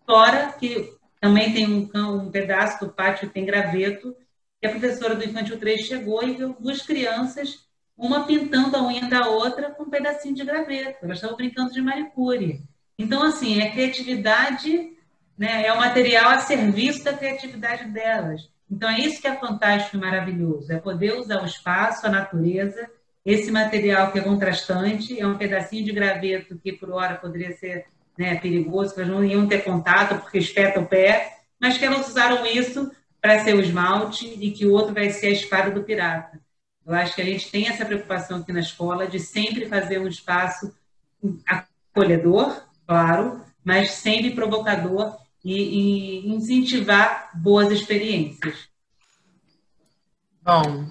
Fora que também tem um pedaço do pátio que tem graveto, que a professora do Infantil 3 chegou e viu duas crianças, uma pintando a unha da outra com um pedacinho de graveto. Elas estavam brincando de manicure. Então, assim, é criatividade, né? É o material a serviço da criatividade delas. Então, é isso que é fantástico e maravilhoso. É poder usar o espaço, a natureza, esse material que é contrastante, é um pedacinho de graveto que, por hora, poderia ser, né, perigoso, que elas não iam ter contato porque espeta o pé, mas que elas usaram isso para ser o esmalte e que o outro vai ser a espada do pirata. Eu acho que a gente tem essa preocupação aqui na escola de sempre fazer um espaço acolhedor, claro, mas sempre provocador e incentivar boas experiências. Bom,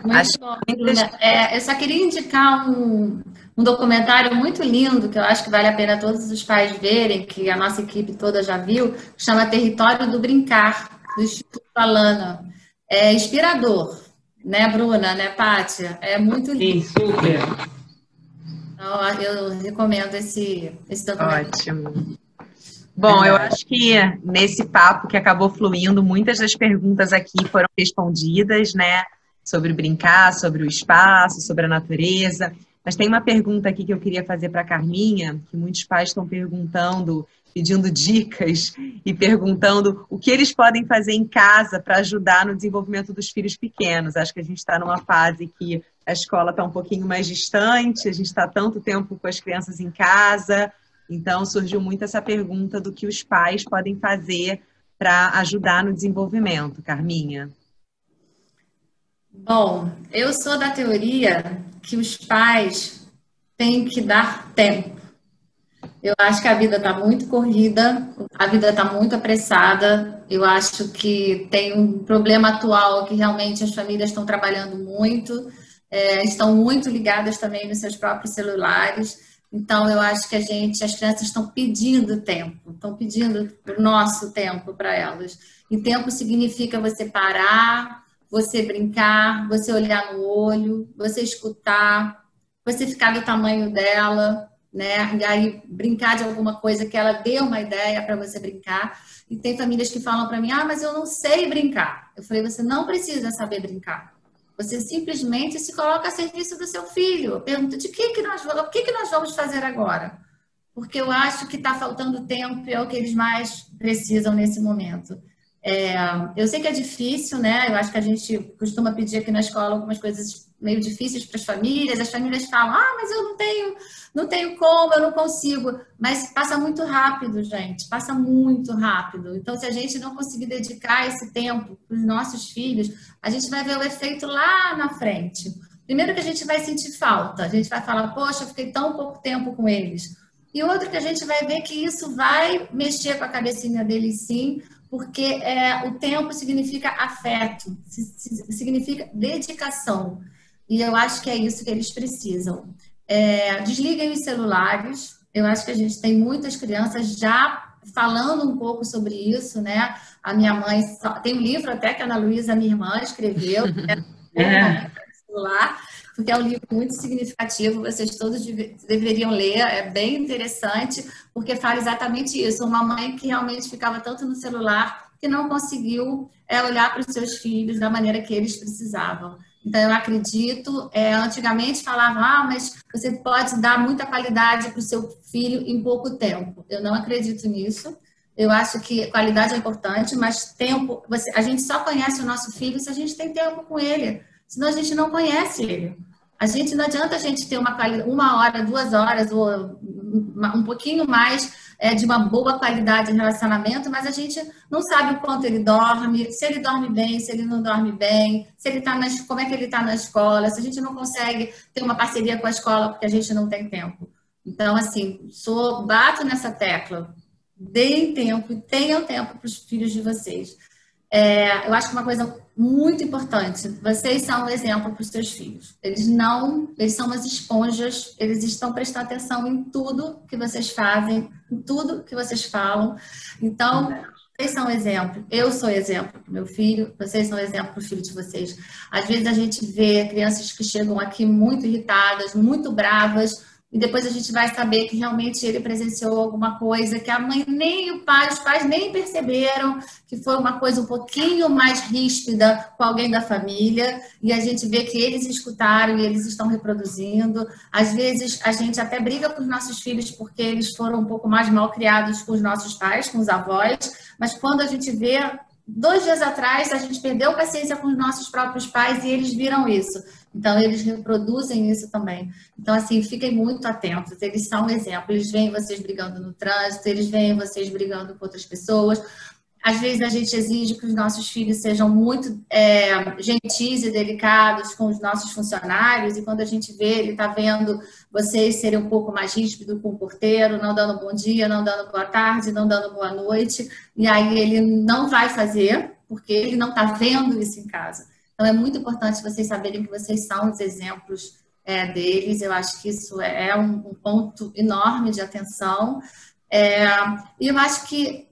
muito bom, Bruna. Eu só queria indicar um documentário muito lindo, que eu acho que vale a pena todos os pais verem, que a nossa equipe toda já viu, que chama Território do Brincar, do Instituto Alana. É inspirador. Né, Bruna, né, Pátia? É muito lindo. Sim, super. Então, eu recomendo esse documentário. Ótimo. Bom, eu acho que nesse papo que acabou fluindo, muitas das perguntas aqui foram respondidas, né? Sobre brincar, sobre o espaço, sobre a natureza. Mas tem uma pergunta aqui que eu queria fazer para a Carminha, que muitos pais estão perguntando, pedindo dicas e perguntando o que eles podem fazer em casa para ajudar no desenvolvimento dos filhos pequenos. Acho que a gente está numa fase que a escola está um pouquinho mais distante, a gente está tanto tempo com as crianças em casa, então surgiu muito essa pergunta do que os pais podem fazer para ajudar no desenvolvimento. Carminha? Bom, eu sou da teoria que os pais têm que dar tempo. Eu acho que a vida está muito corrida, a vida está muito apressada. Eu acho que tem um problema atual que realmente as famílias estão trabalhando muito, estão muito ligadas também nos seus próprios celulares. Então, eu acho que as crianças estão pedindo tempo, estão pedindo o nosso tempo para elas. E tempo significa você parar, você brincar, você olhar no olho, você escutar, você ficar do tamanho dela, né? E aí brincar de alguma coisa que ela dê uma ideia para você brincar. E tem famílias que falam para mim, mas eu não sei brincar. Eu falei, você não precisa saber brincar. Você simplesmente se coloca a serviço do seu filho. Pergunta, o que nós vamos fazer agora? Porque eu acho que está faltando tempo e é o que eles mais precisam nesse momento. Eu sei que é difícil, né? Eu acho que a gente costuma pedir aqui na escola algumas coisas meio difíceis para as famílias falam, mas eu não tenho como, eu não consigo. Mas passa muito rápido, gente, passa muito rápido. Então, se a gente não conseguir dedicar esse tempo para os nossos filhos, a gente vai ver o efeito lá na frente. Primeiro que a gente vai sentir falta, a gente vai falar, poxa, eu fiquei tão pouco tempo com eles. E outro que a gente vai ver que isso vai mexer com a cabecinha deles sim, porque o tempo significa afeto, significa dedicação. E eu acho que é isso que eles precisam. Desliguem os celulares. Eu acho que a gente tem muitas crianças já falando um pouco sobre isso, né? A minha mãe tem um livro até que a Ana Luísa, minha irmã, escreveu, celular, porque é um livro muito significativo, vocês todos deveriam ler, é bem interessante, porque fala exatamente isso, uma mãe que realmente ficava tanto no celular que não conseguiu olhar para os seus filhos da maneira que eles precisavam. Então, eu acredito, antigamente falavam, mas você pode dar muita qualidade para o seu filho em pouco tempo. Eu não acredito nisso. Eu acho que qualidade é importante, mas tempo, a gente só conhece o nosso filho se a gente tem tempo com ele. Senão a gente não conhece ele. Não adianta a gente ter uma hora, 2 horas, ou um pouquinho mais de uma boa qualidade de relacionamento, mas a gente não sabe o quanto ele dorme, se ele dorme bem, se ele não dorme bem, se ele como é que ele está na escola, se a gente não consegue ter uma parceria com a escola porque a gente não tem tempo. Então, assim, bato nessa tecla. Deem tempo e tenham tempo para os filhos de vocês. Eu acho que uma coisa muito importante, vocês são um exemplo para os seus filhos. Eles são umas esponjas, eles estão prestando atenção em tudo que vocês fazem, em tudo que vocês falam. Então, vocês são exemplo. Eu sou exemplo para o meu filho, vocês são exemplo para o filho de vocês. Às vezes a gente vê crianças que chegam aqui muito irritadas, muito bravas, e depois a gente vai saber que realmente ele presenciou alguma coisa que a mãe nem os pais nem perceberam, que foi uma coisa um pouquinho mais ríspida com alguém da família, e a gente vê que eles escutaram e eles estão reproduzindo. Às vezes a gente até briga com os nossos filhos porque eles foram um pouco mais mal criados com os nossos pais, com os avós, mas quando a gente vê, 2 dias atrás a gente perdeu paciência com os nossos próprios pais e eles viram isso. Então, eles reproduzem isso também. Então, assim, fiquem muito atentos. Eles são um exemplo. Eles veem vocês brigando no trânsito, eles veem vocês brigando com outras pessoas. Às vezes, a gente exige que os nossos filhos sejam muito gentis e delicados com os nossos funcionários. E quando a gente vê, ele está vendo vocês serem um pouco mais ríspidos com o porteiro, não dando bom dia, não dando boa tarde, não dando boa noite. E aí, ele não vai fazer, porque ele não está vendo isso em casa. Então, é muito importante vocês saberem que vocês são os exemplos deles. Eu acho que isso é um ponto enorme de atenção. E eu acho que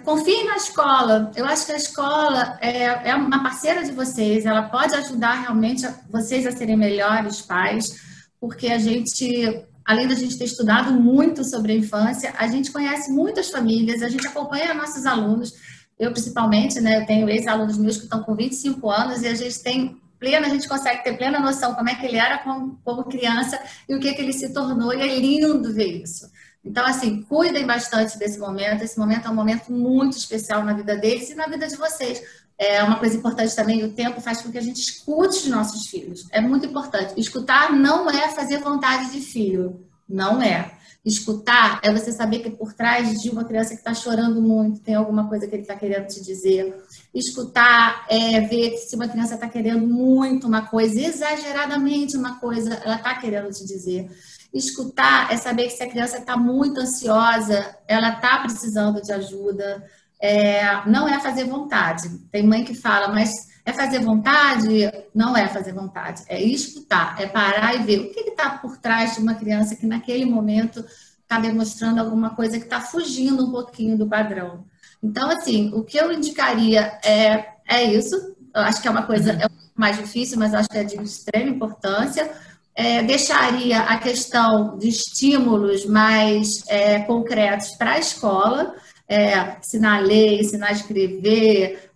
confiem na escola. Eu acho que a escola é uma parceira de vocês. Ela pode ajudar realmente vocês a serem melhores pais, porque a gente, além da gente ter estudado muito sobre a infância, a gente conhece muitas famílias, a gente acompanha nossos alunos. Eu, principalmente, né, eu tenho ex-alunos meus que estão com 25 anos e a gente consegue ter plena noção como é que ele era como criança e o que ele se tornou, e é lindo ver isso. Então, assim, cuidem bastante desse momento. Esse momento é um momento muito especial na vida deles e na vida de vocês. Uma coisa importante também, o tempo faz com que a gente escute os nossos filhos. É muito importante. Escutar não é fazer vontade de filho. Não é. Escutar é você saber que por trás de uma criança que está chorando muito, tem alguma coisa que ele está querendo te dizer. Escutar é ver que se uma criança está querendo muito uma coisa, exageradamente uma coisa, ela está querendo te dizer. Escutar é saber que se a criança está muito ansiosa, ela está precisando de ajuda. Não é fazer vontade. Tem mãe que fala, mas é fazer vontade? Não é fazer vontade, é escutar, é parar e ver o que está por trás de uma criança que naquele momento está demonstrando alguma coisa que está fugindo um pouquinho do padrão. Então, assim, o que eu indicaria é isso. Eu acho que é uma coisa mais difícil, mas acho que é de extrema importância. Deixaria a questão de estímulos mais concretos para a escola. ensinar a ler, ensinar a escrever.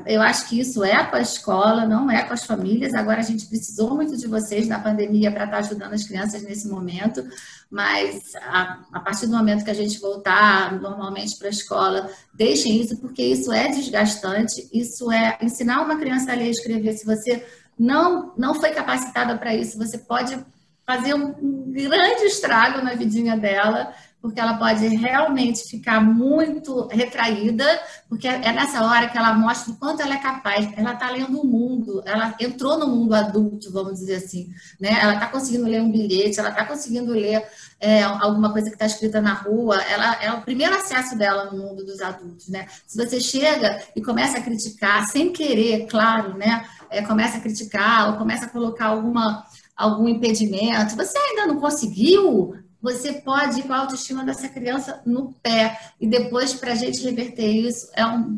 Eu acho que isso é com a escola, não é com as famílias. Agora, a gente precisou muito de vocês na pandemia para estar ajudando as crianças nesse momento, mas a partir do momento que a gente voltar normalmente para a escola, deixem isso, porque isso é desgastante, isso é ensinar uma criança a ler e escrever. Se você não foi capacitada para isso, você pode fazer um grande estrago na vidinha dela, porque ela pode realmente ficar muito retraída, porque é nessa hora que ela mostra o quanto ela é capaz. Ela está lendo o mundo, ela entrou no mundo adulto, vamos dizer assim, né? Ela está conseguindo ler um bilhete, ela está conseguindo ler alguma coisa que está escrita na rua. Ela é o primeiro acesso dela no mundo dos adultos, né? Se você chega e começa a criticar, sem querer, claro, né? Começa a criticar ou começa a colocar algum impedimento, você ainda não conseguiu? Você pode ir com a autoestima dessa criança no pé. E depois, para a gente reverter isso,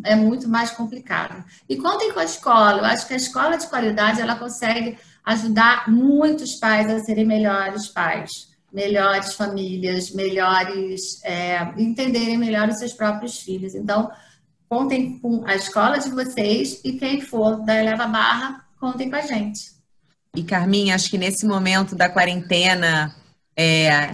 é muito mais complicado. E contem com a escola. Eu acho que a escola de qualidade, ela consegue ajudar muitos pais a serem melhores pais, melhores famílias, entenderem melhor os seus próprios filhos. Então, contem com a escola de vocês e quem for da Eleva Barra, contem com a gente. E, Carminha, acho que nesse momento da quarentena,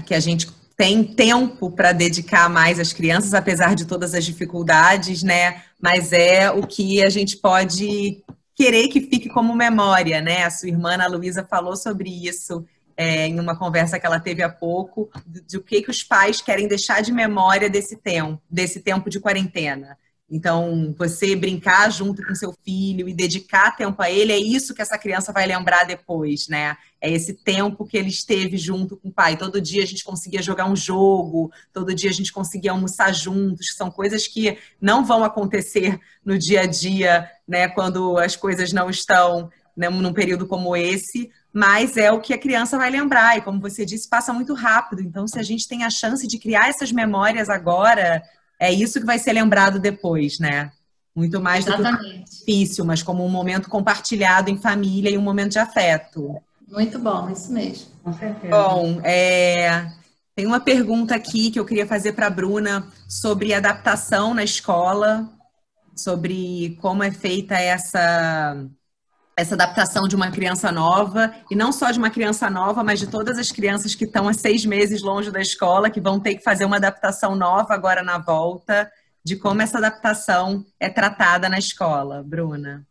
que a gente tem tempo para dedicar mais às crianças, apesar de todas as dificuldades, né? Mas é o que a gente pode querer que fique como memória, né? A sua irmã, Ana Luísa, falou sobre isso em uma conversa que ela teve há pouco, de o que os pais querem deixar de memória desse tempo de quarentena. Então, você brincar junto com seu filho e dedicar tempo a ele, é isso que essa criança vai lembrar depois, né? É esse tempo que ele esteve junto com o pai. Todo dia a gente conseguia jogar um jogo, todo dia a gente conseguia almoçar juntos, são coisas que não vão acontecer no dia a dia, né? Quando as coisas não estão, né, num período como esse, mas é o que a criança vai lembrar. E como você disse, passa muito rápido. Então, se a gente tem a chance de criar essas memórias agora, é isso que vai ser lembrado depois, né? Muito mais do que difícil, mas como um momento compartilhado em família e um momento de afeto. Muito bom, isso mesmo. Com certeza. Bom, tem uma pergunta aqui que eu queria fazer para a Bruna sobre adaptação na escola, sobre como é feita essa adaptação de uma criança nova, e não só de uma criança nova, mas de todas as crianças que estão há 6 meses longe da escola, que vão ter que fazer uma adaptação nova agora na volta, de como essa adaptação é tratada na escola. Bruna?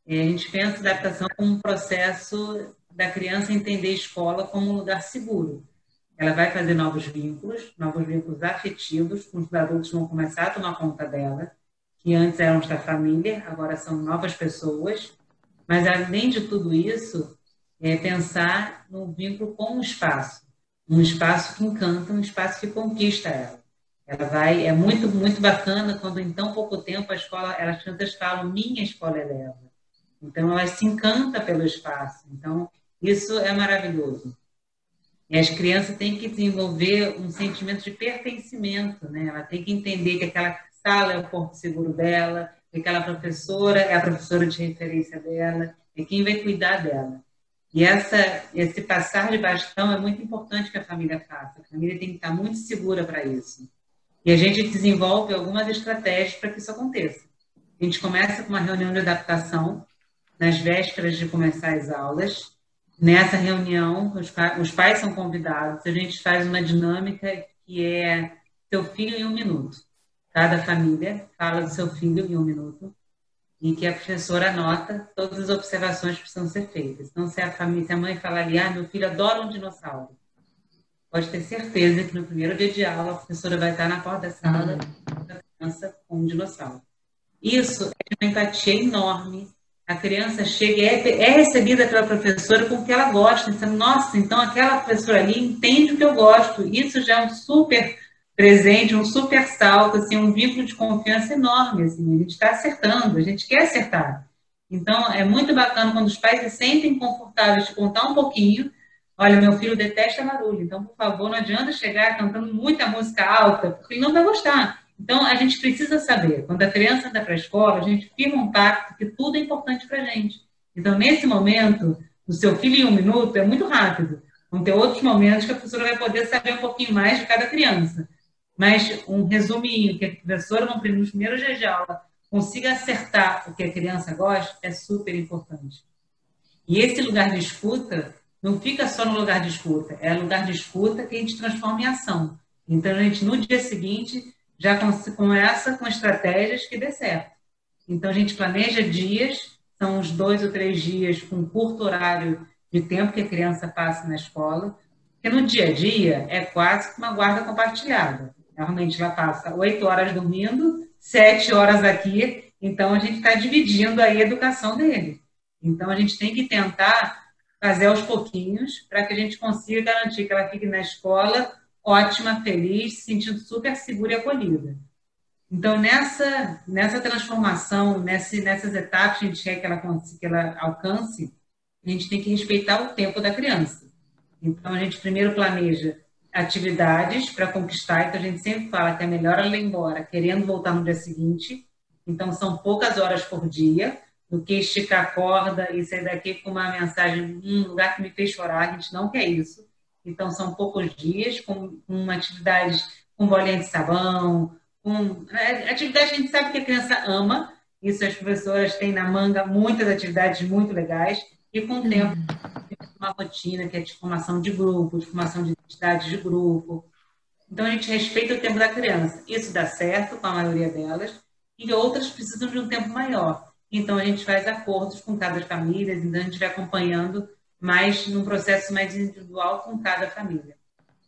A gente pensa a adaptação como um processo da criança entender a escola como um lugar seguro. Ela vai fazer novos vínculos afetivos, os adultos vão começar a tomar conta dela, que antes eram da família, agora são novas pessoas. Mas, além de tudo isso, é pensar no vínculo com o espaço. Um espaço que encanta, um espaço que conquista ela. É muito, muito bacana quando, em tão pouco tempo, as crianças falam, minha escola eleva. Então, ela se encanta pelo espaço. Então, isso é maravilhoso. E as crianças têm que desenvolver um sentimento de pertencimento, né? Ela tem que entender que aquela sala é o porto seguro dela, que aquela professora é a professora de referência dela, é quem vai cuidar dela. E esse passar de bastão é muito importante que a família faça. A família tem que estar muito segura para isso. E a gente desenvolve algumas estratégias para que isso aconteça. A gente começa com uma reunião de adaptação, nas vésperas de começar as aulas. Nessa reunião, os pais são convidados, a gente faz uma dinâmica que é seu filho em 1 minuto. Cada família fala do seu filho em 1 minuto e que a professora anota todas as observações que precisam ser feitas. Então, se a mãe falar ali, meu filho adora um dinossauro, pode ter certeza que no primeiro dia de aula a professora vai estar na porta da sala da criança com um dinossauro. Isso é uma empatia enorme. A criança chega e é recebida pela professora com o que ela gosta. Então, nossa, então aquela professora ali entende o que eu gosto. Isso já é um super presente, um super salto, assim, um vínculo de confiança enorme. Assim, a gente está acertando, a gente quer acertar. Então, é muito bacana quando os pais se sentem confortáveis de contar um pouquinho. Olha, meu filho detesta barulho, então, por favor, não adianta chegar cantando muita música alta, porque ele não vai gostar. Então, a gente precisa saber, quando a criança anda para a escola, a gente firma um pacto que tudo é importante para a gente. Então, nesse momento, o seu filho em 1 minuto é muito rápido. Vão ter outros momentos que a professora vai poder saber um pouquinho mais de cada criança. mas um resuminho, que a professora, nos primeiros dias de aula, consiga acertar o que a criança gosta, é super importante. E esse lugar de escuta não fica só no lugar de escuta, é lugar de escuta que a gente transforma em ação. Então, a gente, no dia seguinte, já começa com estratégias que dê certo. Então, a gente planeja dias, são uns 2 ou 3 dias com um curto horário de tempo que a criança passa na escola, porque no dia a dia é quase uma guarda compartilhada. Normalmente ela passa 8 horas dormindo, 7 horas aqui, então a gente está dividindo aí a educação dele. Então a gente tem que tentar fazer aos pouquinhos para que a gente consiga garantir que ela fique na escola ótima, feliz, se sentindo super segura e acolhida. Então, nessa transformação, nessas etapas que a gente quer que ela alcance, a gente tem que respeitar o tempo da criança. Então, a gente primeiro planeja atividades para conquistar, então a gente sempre fala que é melhor ela ir embora querendo voltar no dia seguinte, então são poucas horas por dia, do que esticar a corda e sair daqui com uma mensagem, um lugar que me fez chorar, a gente não quer isso. Então, são poucos dias, com atividades com bolinha de sabão, atividade que a gente sabe que a criança ama, isso as professoras têm na manga muitas atividades muito legais, e com o tempo, uma rotina que é de formação de grupo, de formação de identidade de grupo. Então, a gente respeita o tempo da criança. Isso dá certo com a maioria delas, e outras precisam de um tempo maior. Então, a gente faz acordos com cada família, então a gente vai acompanhando mais num processo mais individual com cada família.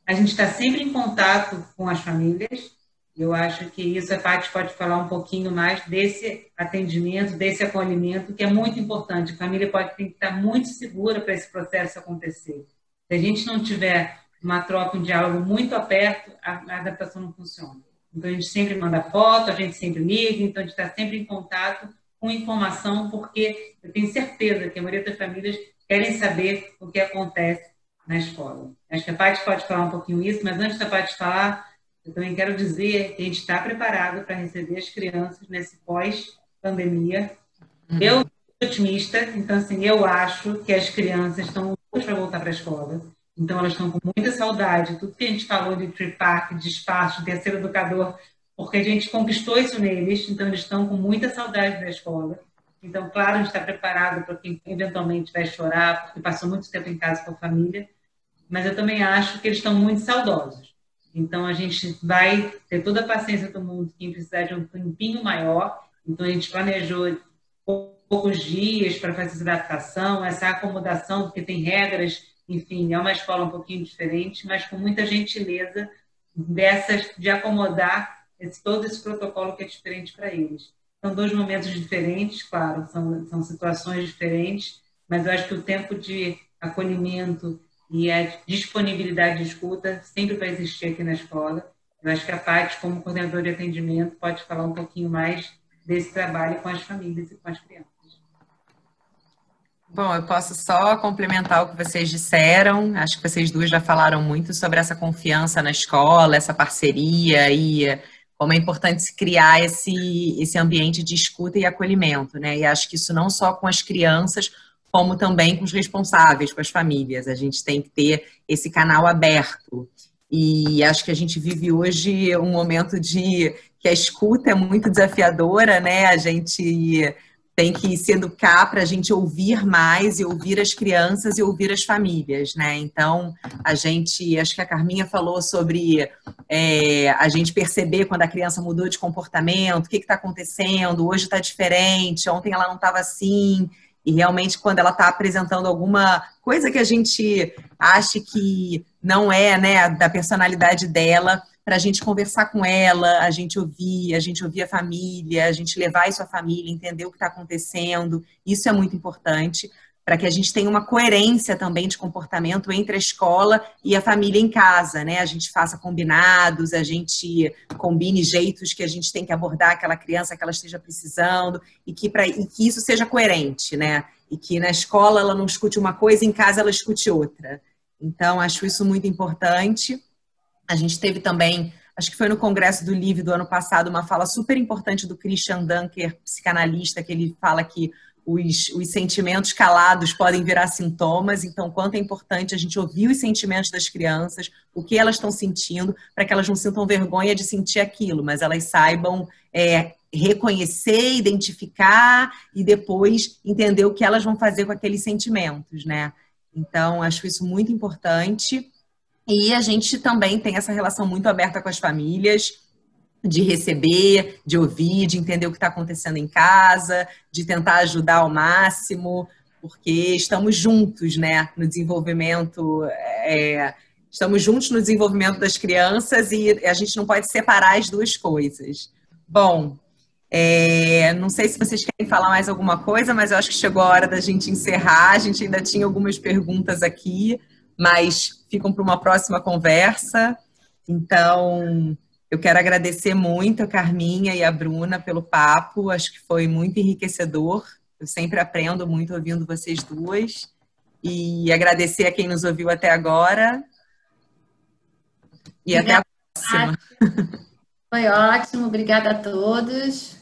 A gente está sempre em contato com as famílias. Eu acho que isso a Paty pode falar um pouquinho mais desse atendimento, desse acolhimento, que é muito importante. A família tem que estar muito segura para esse processo acontecer. Se a gente não tiver uma troca, um diálogo muito aberto, a adaptação não funciona. Então, a gente sempre manda foto, a gente sempre liga, então a gente está sempre em contato com informação, porque eu tenho certeza que a maioria das famílias querem saber o que acontece na escola. Acho que a Paty pode falar um pouquinho isso, mas antes da Paty falar, eu também quero dizer que a gente está preparado para receber as crianças nesse pós-pandemia. Eu sou otimista, então, assim, eu acho que as crianças estão loucas para voltar para a escola. Então, elas estão com muita saudade. Tudo que a gente falou de Tree Park, de espaço, de terceiro educador, porque a gente conquistou isso neles, então eles estão com muita saudade da escola. Então, claro, a gente está preparado para quem eventualmente vai chorar, porque passou muito tempo em casa com a família, mas eu também acho que eles estão muito saudosos. Então, a gente vai ter toda a paciência do mundo, quem precisar de um tempinho maior. Então, a gente planejou poucos dias para fazer essa adaptação, essa acomodação, porque tem regras, enfim, é uma escola um pouquinho diferente, mas com muita gentileza de acomodar todo esse protocolo que é diferente para eles. São 2 momentos diferentes, claro, são situações diferentes, mas eu acho que o tempo de acolhimento e a disponibilidade de escuta sempre vai existir aqui na escola. Eu acho que a Paty, como coordenadora de atendimento, pode falar um pouquinho mais desse trabalho com as famílias e com as crianças. Bom, eu posso só complementar o que vocês disseram. Acho que vocês duas já falaram muito sobre essa confiança na escola, essa parceria e como é importante se criar esse ambiente de escuta e acolhimento, né? E acho que isso não só com as crianças, como também com os responsáveis, com as famílias. A gente tem que ter esse canal aberto. E acho que a gente vive hoje um momento que a escuta é muito desafiadora, né? A gente tem que se educar para a gente ouvir mais e ouvir as crianças e ouvir as famílias, né? Então, acho que a Carminha falou sobre a gente perceber quando a criança mudou de comportamento, o que está acontecendo, hoje está diferente, ontem ela não estava assim, e realmente quando ela está apresentando alguma coisa que a gente acha que não é, né, da personalidade dela, para a gente conversar com ela, a gente ouvir a família, a gente levar isso à família, entender o que está acontecendo. Isso é muito importante para que a gente tenha uma coerência também de comportamento entre a escola e a família em casa, né? A gente faça combinados, a gente combine jeitos que a gente tem que abordar aquela criança que ela esteja precisando e que isso seja coerente, né? E que na escola ela não escute uma coisa e em casa ela escute outra. Então, acho isso muito importante. A gente teve também, acho que foi no Congresso do Livre do ano passado, uma fala super importante do Christian Dunker, psicanalista, que ele fala que os sentimentos calados podem virar sintomas, então quanto é importante a gente ouvir os sentimentos das crianças, o que elas estão sentindo, para que elas não sintam vergonha de sentir aquilo, mas elas saibam reconhecer, identificar e depois entender o que elas vão fazer com aqueles sentimentos, né? Então, acho isso muito importante. E a gente também tem essa relação muito aberta com as famílias, de receber, de ouvir, de entender o que está acontecendo em casa, de tentar ajudar ao máximo, porque estamos juntos, né, no desenvolvimento, estamos juntos no desenvolvimento das crianças e a gente não pode separar as duas coisas. Bom, não sei se vocês querem falar mais alguma coisa, mas eu acho que chegou a hora da gente encerrar. A gente ainda tinha algumas perguntas aqui, mas ficam para uma próxima conversa. Então, eu quero agradecer muito a Carminha e a Bruna pelo papo, acho que foi muito enriquecedor. Eu sempre aprendo muito ouvindo vocês duas. E agradecer a quem nos ouviu até agora. E até a próxima. Foi ótimo, obrigada a todos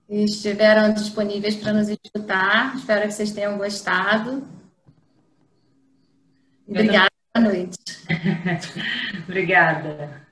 que estiveram disponíveis para nos escutar. Espero que vocês tenham gostado. Obrigada, boa noite. Obrigada.